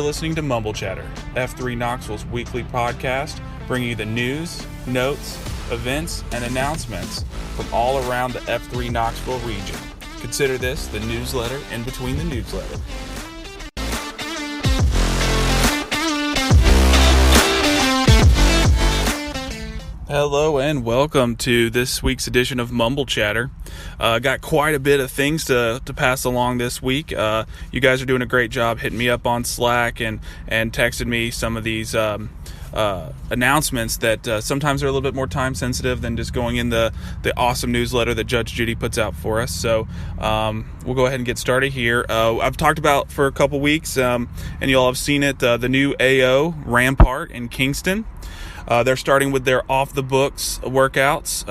listening to Mumblechatter, F3 Knoxville's weekly podcast, bringing you the news, notes, events, and announcements from all around the F3 Knoxville region. Consider this the newsletter in between the newsletter. Hello and welcome to this week's edition of Mumblechatter. Got quite a bit of things to pass along this week. You guys are doing a great job hitting me up on Slack and texting me some of these announcements that sometimes are a little bit more time sensitive than just going in the awesome newsletter that Judge Judy puts out for us. So we'll go ahead and get started here. I've talked about for a couple weeks, and you all have seen it, the new AO Rampart in Kingston. They're starting with their off-the-books workouts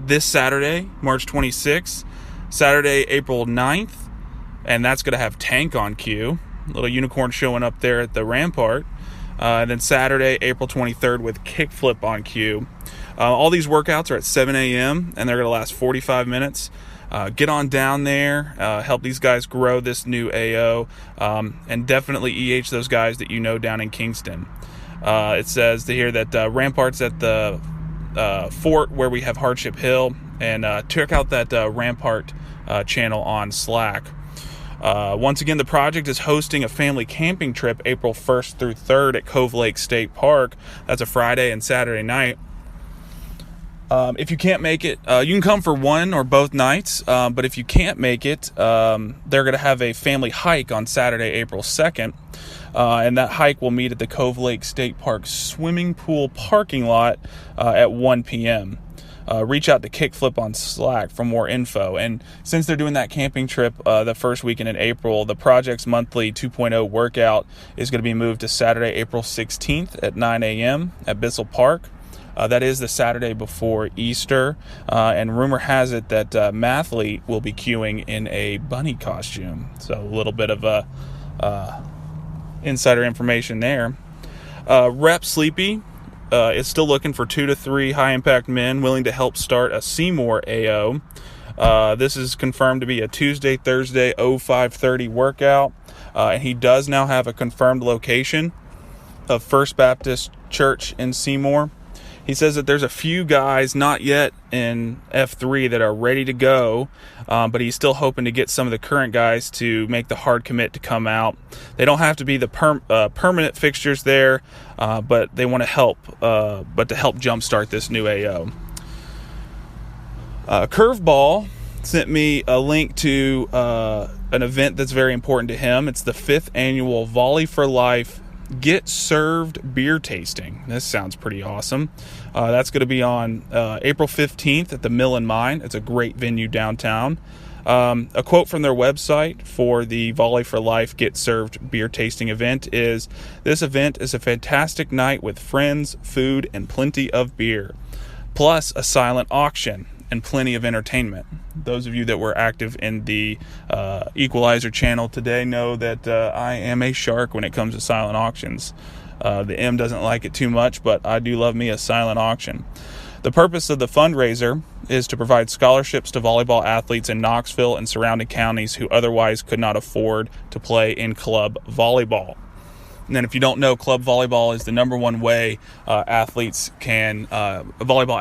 this Saturday, March 26th, Saturday, April 9th, and that's going to have Tank on cue, little unicorn showing up there at the Rampart, and then Saturday, April 23rd with Kickflip on cue. All these workouts are at 7 a.m., and they're going to last 45 minutes. Get on down there, help these guys grow this new AO, and definitely EH those guys that you know down in Kingston. It says here that Rampart's at the fort where we have Hardship Hill, and check out that Rampart channel on Slack. Once again, the project is hosting a family camping trip April 1st through 3rd at Cove Lake State Park. That's a Friday and Saturday night. If you can't make it, you can come for one or both nights, but if you can't make it, they're going to have a family hike on Saturday, April 2nd. And that hike will meet at the Cove Lake State Park swimming pool parking lot at 1 p.m. Reach out to Kickflip on Slack for more info. And since they're doing that camping trip the first weekend in April, the project's monthly 2.0 workout is going to be moved to Saturday, April 16th at 9 a.m. at Bissell Park. That is the Saturday before Easter. And rumor has it that Mathlete will be queuing in a bunny costume. So a little bit of a insider information there. Rep Sleepy is still looking for 2 to 3 high-impact men willing to help start a Seymour AO. This is confirmed to be a Tuesday, Thursday, 05:30 workout. And he does now have a confirmed location of First Baptist Church in Seymour. He says that there's a few guys not yet in F3 that are ready to go, but he's still hoping to get some of the current guys to make the hard commit to come out. They don't have to be the permanent fixtures there, but they want to help, but to help jumpstart this new AO. Curveball sent me a link to an event that's very important to him. It's the 5th annual Volley for Life Get Served beer tasting. This sounds pretty awesome. That's going to be on April 15th at the Mill and Mine. It's a great venue downtown. A quote from their website for the Volley for Life Get Served beer tasting event is, "This event is a fantastic night with friends, food, and plenty of beer, plus a silent auction and plenty of entertainment." Those of you that were active in the Equalizer channel today know that I am a shark when it comes to silent auctions. The M doesn't like it too much, but I do love me a silent auction. The purpose of the fundraiser is to provide scholarships to volleyball athletes in Knoxville and surrounding counties who otherwise could not afford to play in club volleyball. And then if you don't know, club volleyball is the number one way volleyball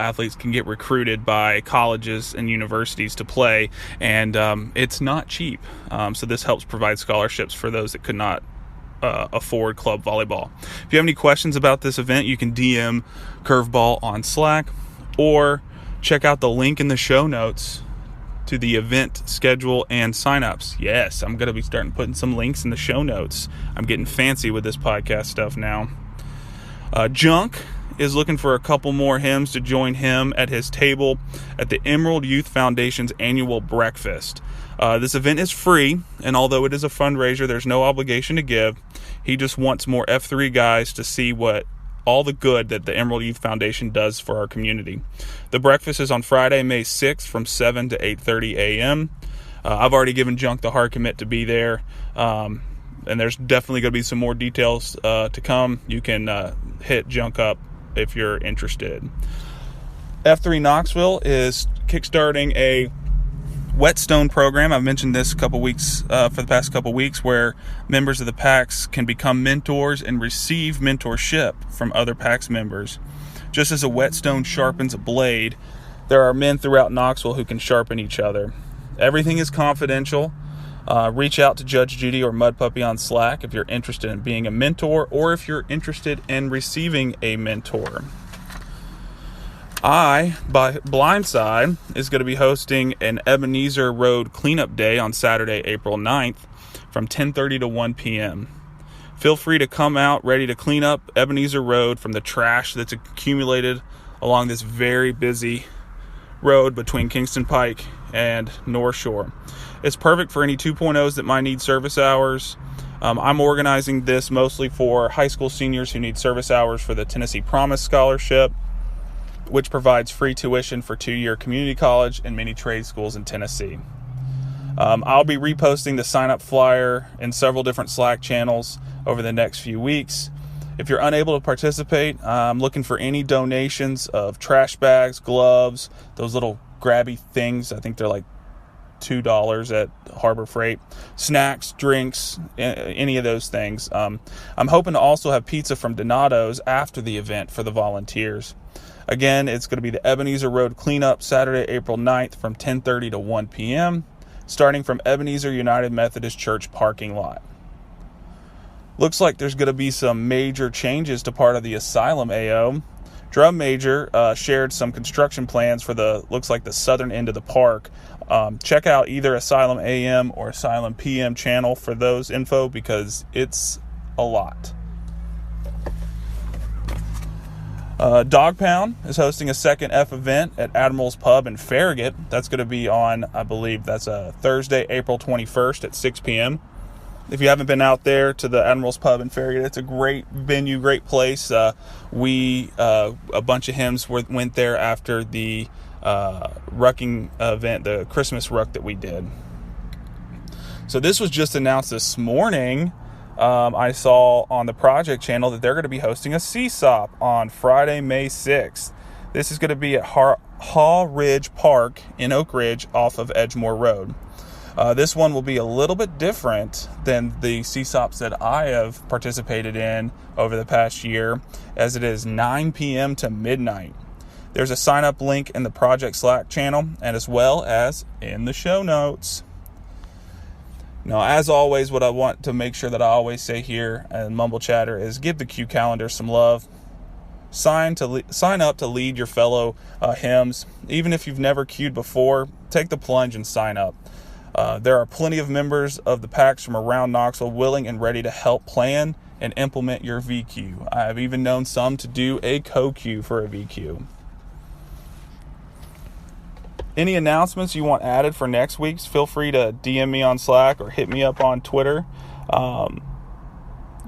athletes can get recruited by colleges and universities to play, and it's not cheap. So this helps provide scholarships for those that could not afford club volleyball. If you have any questions about this event, you can DM Curveball on Slack or check out the link in the show notes to the event schedule and signups. Yes, I'm going to be starting putting some links in the show notes. I'm getting fancy with this podcast stuff now. Junk is looking for a couple more hymns to join him at his table at the Emerald Youth Foundation's annual breakfast. This event is free, and although it is a fundraiser, there's no obligation to give. He just wants more F3 guys to see what all the good that the Emerald Youth Foundation does for our community. The breakfast is on Friday, May 6th from 7 to 8:30 a.m. I've already given Junk the hard commit to be there, and there's definitely going to be some more details to come. You can hit Junk up if you're interested. F3 Knoxville is kickstarting a Whetstone program. I've mentioned this for the past couple weeks, where members of the PAX can become mentors and receive mentorship from other PAX members. Just as a whetstone sharpens a blade, there are men throughout Knoxville who can sharpen each other. Everything is confidential. Reach out to Judge Judy or Mud Puppy on Slack if you're interested in being a mentor, or if you're interested in receiving a mentor. Blindside is going to be hosting an Ebenezer Road cleanup day on Saturday, April 9th from 10:30 to 1 p.m. Feel free to come out ready to clean up Ebenezer Road from the trash that's accumulated along this very busy road between Kingston Pike and North Shore. It's perfect for any 2.0s that might need service hours. I'm organizing this mostly for high school seniors who need service hours for the Tennessee Promise Scholarship, which provides free tuition for 2-year community college and many trade schools in Tennessee. I'll be reposting the sign-up flyer in several different Slack channels over the next few weeks. If you're unable to participate, I'm looking for any donations of trash bags, gloves, those little grabby things. I think they're like $2 at Harbor Freight, snacks, drinks, any of those things. I'm hoping to also have pizza from Donato's after the event for the volunteers. Again, it's going to be the Ebenezer Road cleanup Saturday, April 9th from 10:30 to 1 p.m., starting from Ebenezer United Methodist Church parking lot. Looks like there's going to be some major changes to part of the Asylum AO. Drum Major shared some construction plans for the southern end of the park. Check out either Asylum AM or Asylum PM channel for those info, because it's a lot. DogPound is hosting a second F event at Admiral's Pub in Farragut. That's going to be on, I believe, that's Thursday, April 21st at 6 p.m. If you haven't been out there to the Admiral's Pub in Farragut, it's a great venue, great place. A bunch of hymns went there after the rucking event, the Christmas ruck that we did. So this was just announced this morning. I saw on the project channel that they're going to be hosting a CSOP on Friday, May 6th. This is going to be at Haw Ridge Park in Oak Ridge off of Edgemore Road. This one will be a little bit different than the CSOPs that I have participated in over the past year, as it is 9 p.m. to midnight. There's a sign-up link in the project Slack channel, and as well as in the show notes. Now, as always, what I want to make sure that I always say here in Mumblechatter is give the Q calendar some love. Sign up to lead your fellow hymns. Even if you've never queued before, take the plunge and sign up. There are plenty of members of the PAX from around Knoxville willing and ready to help plan and implement your VQ. I have even known some to do a co-queue for a VQ. Any announcements you want added for next week's, feel free to DM me on Slack or hit me up on Twitter. Any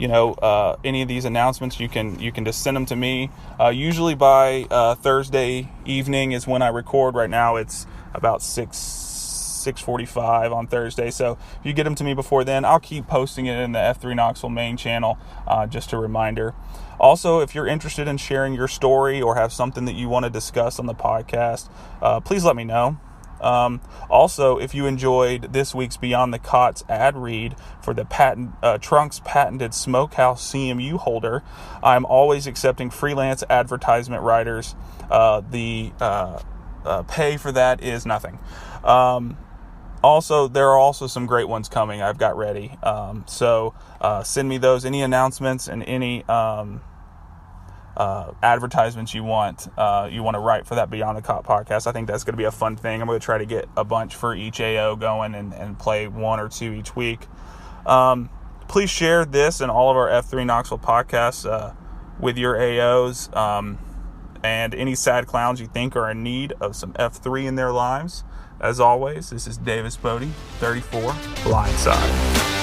of these announcements, you can just send them to me. Usually by Thursday evening is when I record. Right now it's about 6:45 on Thursday. So if you get them to me before then, I'll keep posting it in the F3 Knoxville main channel, just a reminder. Also, if you're interested in sharing your story or have something that you want to discuss on the podcast, please let me know. Also, if you enjoyed this week's Beyond the Cots ad read for the Trunk's patented Smokehouse CMU holder, I'm always accepting freelance advertisement writers. The pay for that is nothing. Also, there are also some great ones coming I've got ready. So send me those, any announcements and any advertisements you want to write for that Beyond the Cot podcast. I think that's going to be a fun thing. I'm going to try to get a bunch for each AO going and play one or two each week. Please share this and all of our F3 Knoxville podcasts with your AOs and any sad clowns you think are in need of some F3 in their lives. As always, this is Davis Bodie, 34, Blindside.